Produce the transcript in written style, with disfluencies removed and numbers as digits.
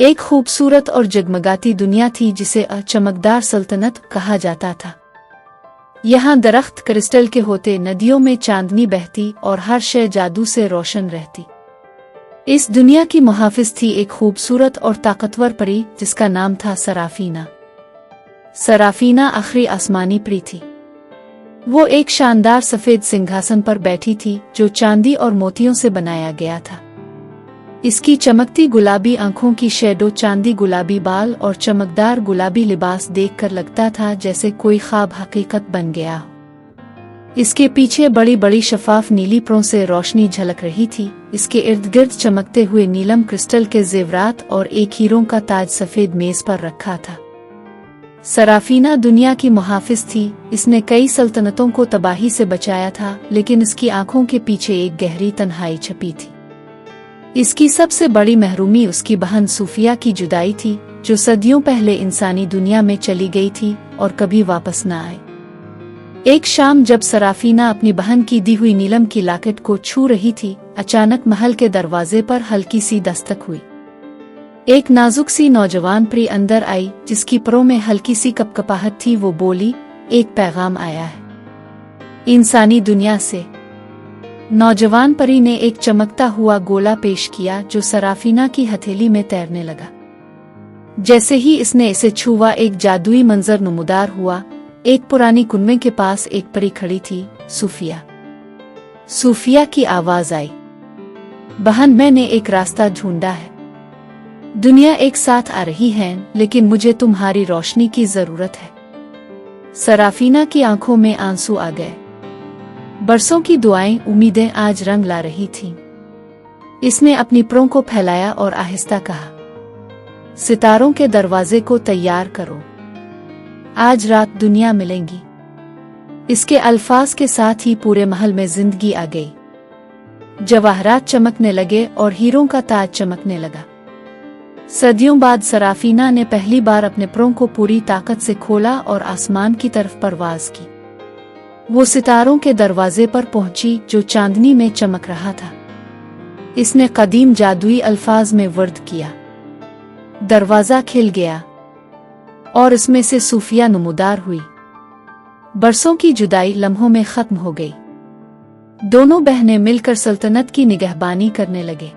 एक खूबसूरत और जगमगाती दुनिया थी जिसे चमकदार सल्तनत कहा जाता था। यहाँ दरख्त क्रिस्टल के होते, नदियों में चांदनी बहती और हर शय जादू से रोशन रहती। इस दुनिया की मुहाफिज थी एक खूबसूरत और ताकतवर परी जिसका नाम था सराफीना। सराफीना आखिरी आसमानी परी थी। वो एक शानदार सफेद सिंहासन पर बैठी थी जो चांदी और मोतियों से बनाया गया था। इसकी चमकती गुलाबी आंखों की शैडो, चांदी गुलाबी बाल और चमकदार गुलाबी लिबास देखकर लगता था जैसे कोई ख्वाब हकीकत बन गया हो। इसके पीछे बड़ी बड़ी शफाफ नीली प्रों से रोशनी झलक रही थी। इसके इर्द गिर्द चमकते हुए नीलम क्रिस्टल के जेवरात और एक हीरों का ताज सफेद मेज पर रखा था। सराफीना दुनिया की मुहाफिज थी। इसने कई सल्तनतों को तबाही से बचाया था, लेकिन इसकी आंखों के पीछे एक गहरी तन्हाई छपी थी। इसकी सबसे बड़ी महरूमी उसकी बहन सूफिया की जुदाई थी, जो सदियों पहले इंसानी दुनिया में चली गई थी और कभी वापस न आए। एक शाम जब सराफीना अपनी बहन की दी हुई नीलम की लॉकेट को छू रही थी, अचानक महल के दरवाजे पर हल्की सी दस्तक हुई। एक नाजुक सी नौजवान परी अंदर आई जिसकी परों में हल्की सी कपकपाहट थी। वो बोली, एक पैगाम आया है इंसानी दुनिया से। नौजवान परी ने एक चमकता हुआ गोला पेश किया जो सराफीना की हथेली में तैरने लगा। जैसे ही इसने इसे छुआ, एक जादुई मंजर नुमार हुआ। एक पुरानी कुनबे के पास एक परी खड़ी थी, सूफिया। सूफिया की आवाज आई, बहन, मैंने एक रास्ता ढूंढा है। दुनिया एक साथ आ रही है, लेकिन मुझे तुम्हारी रोशनी की जरूरत है। सराफीना की आंखों में आंसू आ गए। बरसों की दुआएं, उम्मीदें आज रंग ला रही थीं। इसने अपनी प्रों को फैलाया और आहिस्ता कहा, सितारों के दरवाजे को तैयार करो, आज रात दुनिया मिलेंगी। इसके अल्फाज के साथ ही पूरे महल में जिंदगी आ गई। जवाहरात चमकने लगे और हीरों का ताज चमकने लगा। सदियों बाद सराफीना ने पहली बार अपने प्रों को पूरी ताकत से खोला और आसमान की तरफ परवाज की। वो सितारों के दरवाजे पर पहुंची जो चांदनी में चमक रहा था। इसने कदीम जादुई अल्फाज में वर्द किया। दरवाजा खिल गया और इसमें से सूफिया नुमार हुई। बरसों की जुदाई लम्हों में खत्म हो गई। दोनों बहनें मिलकर सल्तनत की निगहबानी करने लगे।